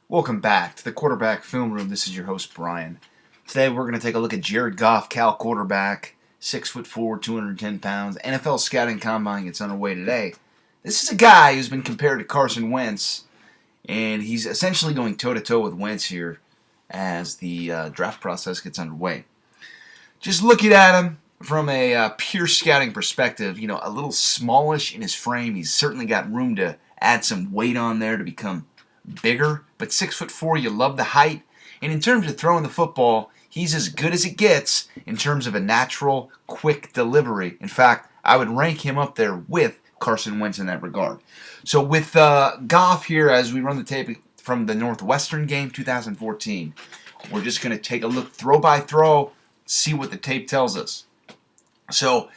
Welcome back to the Quarterback Film Room. This is your host, Brian. Today we're going to take a look at Jared Goff, Cal quarterback, 6'4", 210 pounds. NFL scouting combine gets underway today. This is a guy who's been compared to Carson Wentz, and he's essentially going toe-to-toe with Wentz here as the draft process gets underway. Just looking at him from a pure scouting perspective, a little smallish in his frame. He's certainly got room to add some weight on there to become bigger, but 6'4", you love the height. And in terms of throwing the football, he's as good as it gets in terms of a natural, quick delivery. In fact, I would rank him up there with Carson Wentz in that regard. So with Goff here, as we run the tape from the Northwestern game 2014, we're just going to take a look throw by throw, see what the tape tells us. So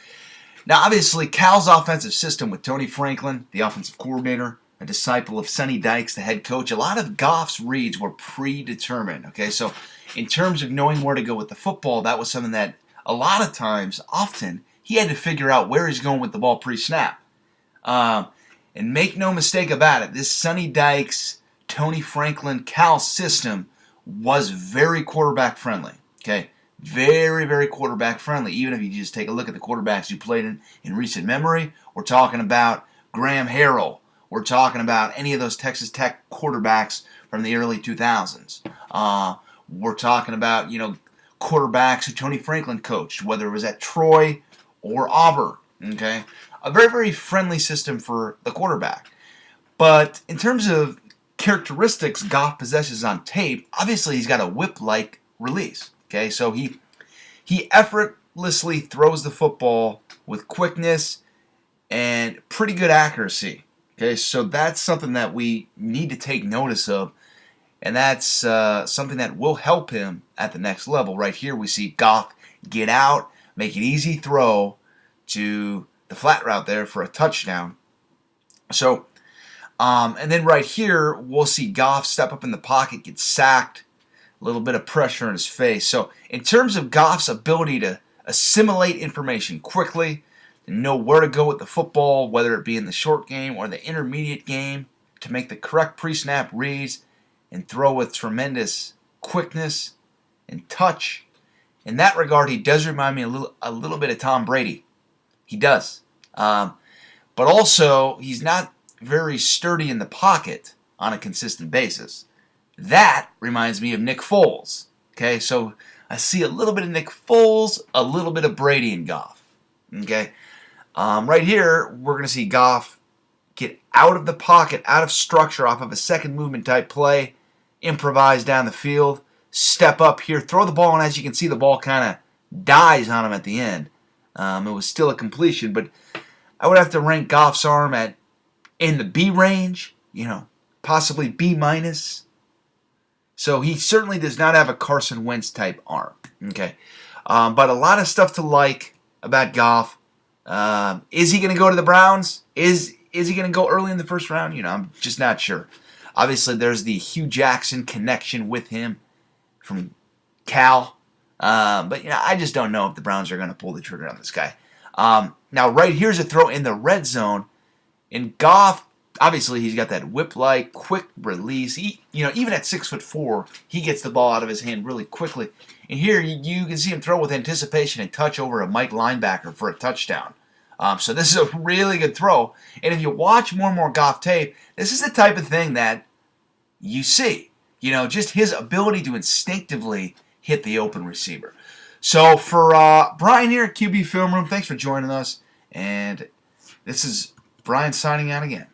now obviously Cal's offensive system with Tony Franklin, the offensive coordinator, a disciple of Sonny Dykes, the head coach. A lot of Goff's reads were predetermined. Okay, so in terms of knowing where to go with the football, that was something that a lot of times, often, he had to figure out where he's going with the ball pre-snap. And make no mistake about it, this Sonny Dykes, Tony Franklin, Cal system was very quarterback friendly. Okay, very, very quarterback friendly. Even if you just take a look at the quarterbacks who played in recent memory, we're talking about Graham Harrell. We're talking about any of those Texas Tech quarterbacks from the early 2000s. We're talking about, quarterbacks who Tony Franklin coached, whether it was at Troy or Auburn. Okay, a very, very friendly system for the quarterback. But in terms of characteristics Goff possesses on tape, obviously he's got a whip-like release. Okay, so he effortlessly throws the football with quickness and pretty good accuracy. Okay, so that's something that we need to take notice of, and that's something that will help him at the next level. Right here we see Goff get out, make an easy throw to the flat route there for a touchdown. So, and then right here we'll see Goff step up in the pocket, get sacked, a little bit of pressure in his face. So in terms of Goff's ability to assimilate information quickly, know where to go with the football, whether it be in the short game or the intermediate game, to make the correct pre-snap reads and throw with tremendous quickness and touch. In that regard, he does remind me a little bit of Tom Brady. He does. But also, he's not very sturdy in the pocket on a consistent basis. That reminds me of Nick Foles. Okay, so I see a little bit of Nick Foles, a little bit of Brady and Goff. Okay. Right here, we're going to see Goff get out of the pocket, out of structure, off of a second movement type play, improvise down the field, step up here, throw the ball, and as you can see, the ball kind of dies on him at the end. It was still a completion, but I would have to rank Goff's arm in the B range, possibly B minus. So he certainly does not have a Carson Wentz type arm. Okay, but a lot of stuff to like about Goff. Is he going to go to the Browns? Is he going to go early in the first round? I'm just not sure. Obviously, there's the Hugh Jackson connection with him from Cal. But I just don't know if the Browns are going to pull the trigger on this guy. Now, right here's a throw in the red zone. In Goff, obviously, he's got that whip-like, quick release. Even at 6'4", he gets the ball out of his hand really quickly. And here, you can see him throw with anticipation and touch over a Mike linebacker for a touchdown. So this is a really good throw. And if you watch more and more Goff tape, this is the type of thing that you see. Just his ability to instinctively hit the open receiver. So for Brian here at QB Film Room, thanks for joining us. And this is Brian signing out again.